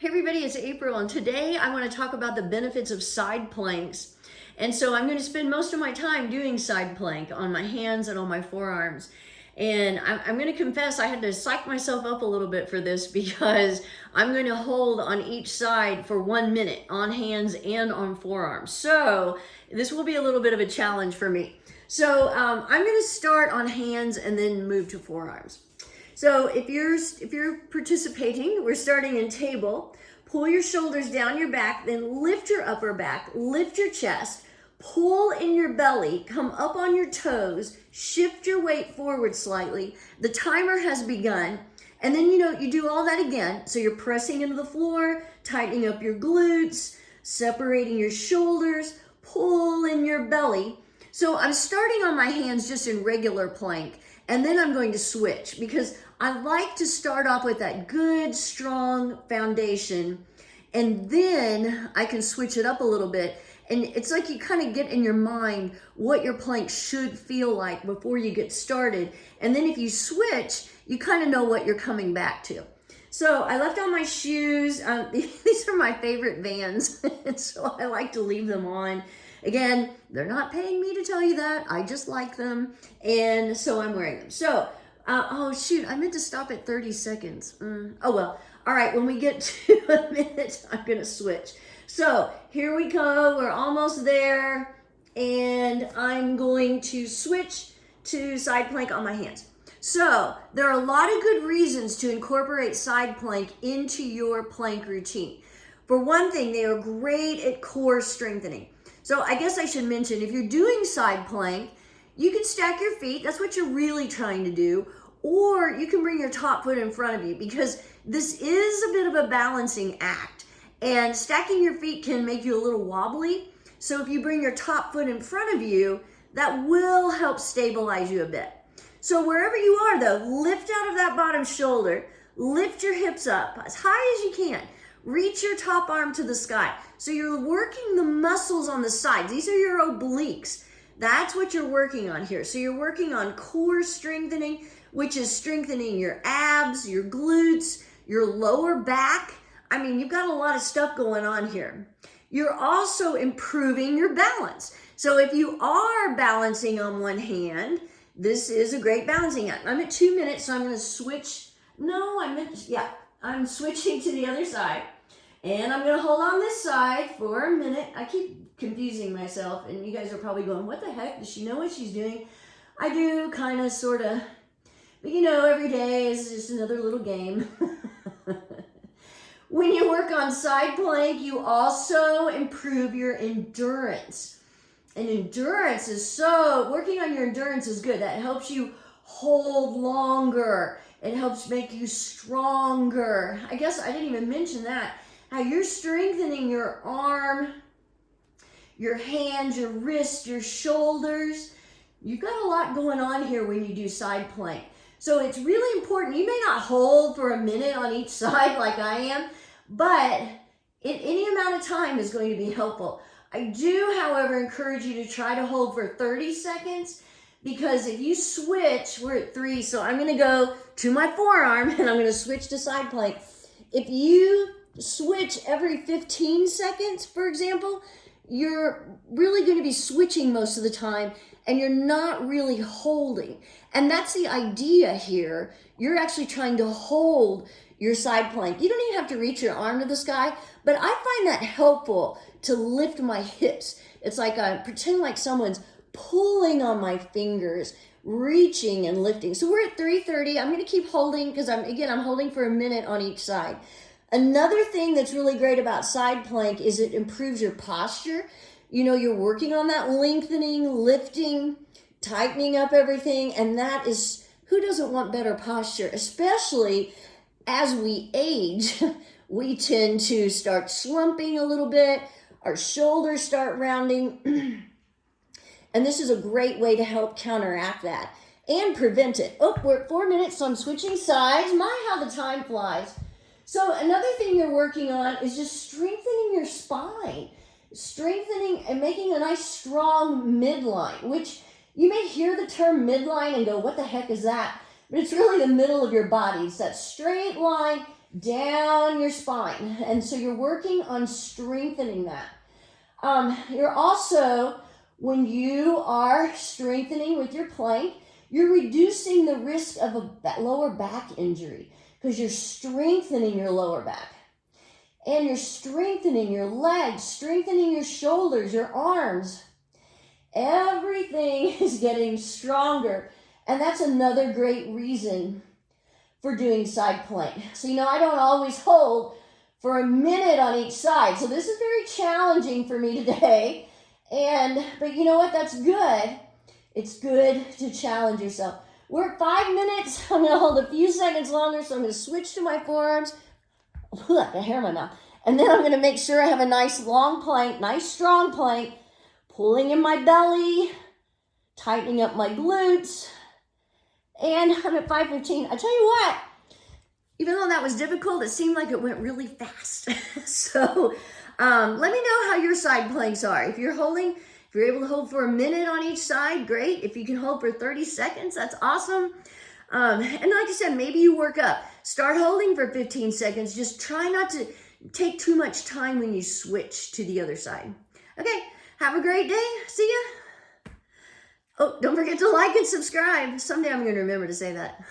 Hey everybody, it's April, and today I want to talk about the benefits of side planks. And so I'm going to spend most of my time doing side plank on my hands and on my forearms. And I'm going to confess I had to psych myself up a little bit for this because I'm going to hold on each side for 1 minute on hands and on forearms. So this will be a little bit of a challenge for me. So I'm going to start on hands and then move to forearms. So if you're participating, we're starting in table. Pull your shoulders down your back, then lift your upper back, lift your chest, pull in your belly, come up on your toes, shift your weight forward slightly. The timer has begun. And then you do all that again. So you're pressing into the floor, tightening up your glutes, separating your shoulders, pull in your belly. So I'm starting on my hands just in regular plank. And then I'm going to switch because I like to start off with that good, strong foundation. And then I can switch it up a little bit. And it's like you kind of get in your mind what your plank should feel like before you get started. And then if you switch, you kind of know what you're coming back to. So I left on my shoes. These are my favorite Vans. And so I like to leave them on. Again, they're not paying me to tell you that. I just like them. And so I'm wearing them. So, oh shoot, I meant to stop at 30 seconds. Oh well. All right, when we get to a minute, I'm going to switch. So here we go. We're almost there. And I'm going to switch to side plank on my hands. So there are a lot of good reasons to incorporate side plank into your plank routine. For one thing, they are great at core strengthening. So I guess I should mention, if you're doing side plank, you can stack your feet. That's what you're really trying to do. Or you can bring your top foot in front of you because this is a bit of a balancing act. And stacking your feet can make you a little wobbly. So if you bring your top foot in front of you, that will help stabilize you a bit. So wherever you are though, lift out of that bottom shoulder, lift your hips up as high as you can. Reach your top arm to the sky. So you're working the muscles on the sides. These are your obliques. That's what you're working on here. So you're working on core strengthening, which is strengthening your abs, your glutes, your lower back. I mean, you've got a lot of stuff going on here. You're also improving your balance. So if you are balancing on one hand, this is a great balancing act. I'm at 2 minutes, so I'm going to switch. I'm switching to the other side. And I'm going to hold on this side for a minute. I keep confusing myself, and you guys are probably going, what the heck? Does she know what she's doing? I do, kind of, sort of. But every day is just another little game. When you work on side plank, you also improve your endurance. And working on your endurance is good. That helps you hold longer. It helps make you stronger. I guess I didn't even mention that. How you're strengthening your arm, your hands, your wrists, your shoulders. You've got a lot going on here when you do side plank. So it's really important. You may not hold for a minute on each side like I am, but any amount of time is going to be helpful. I do, however, encourage you to try to hold for 30 seconds because if you switch, we're at 3, so I'm going to go to my forearm and I'm going to switch to side plank. If you switch every 15 seconds, for example, you're really going to be switching most of the time and you're not really holding. And that's the idea here. You're actually trying to hold your side plank. You don't even have to reach your arm to the sky, but I find that helpful to lift my hips. It's like I pretend like someone's pulling on my fingers, reaching and lifting. So we're at 3:30. I'm going to keep holding because I'm holding for a minute on each side. Another thing that's really great about side plank is it improves your posture. You're working on that lengthening, lifting, tightening up everything, and that is, who doesn't want better posture? Especially as we age, we tend to start slumping a little bit, our shoulders start rounding, and this is a great way to help counteract that and prevent it. Oh, we're at 4 minutes, so I'm switching sides. My, how the time flies. So another thing you're working on is just strengthening your spine, strengthening and making a nice strong midline, which you may hear the term midline and go, what the heck is that? But it's really the middle of your body. It's that straight line down your spine. And so you're working on strengthening that. You're also, when you are strengthening with your plank, you're reducing the risk of a lower back injury because you're strengthening your lower back. And you're strengthening your legs, strengthening your shoulders, your arms. Everything is getting stronger. And that's another great reason for doing side plank. So, I don't always hold for a minute on each side. So this is very challenging for me today. But you know what? That's good. It's good to challenge yourself. We're at 5 minutes. I'm going to hold a few seconds longer. So I'm going to switch to my forearms. I got hair in my mouth. And then I'm going to make sure I have a nice long plank, nice strong plank, pulling in my belly, tightening up my glutes. And I'm at 5:15. I tell you what, even though that was difficult, it seemed like it went really fast. So let me know how your side planks are. If you're able to hold for a minute on each side, great. If you can hold for 30 seconds, that's awesome. And like I said, maybe you work up. Start holding for 15 seconds. Just try not to take too much time when you switch to the other side. Okay, have a great day. See ya. Oh, don't forget to like and subscribe. Someday I'm going to remember to say that.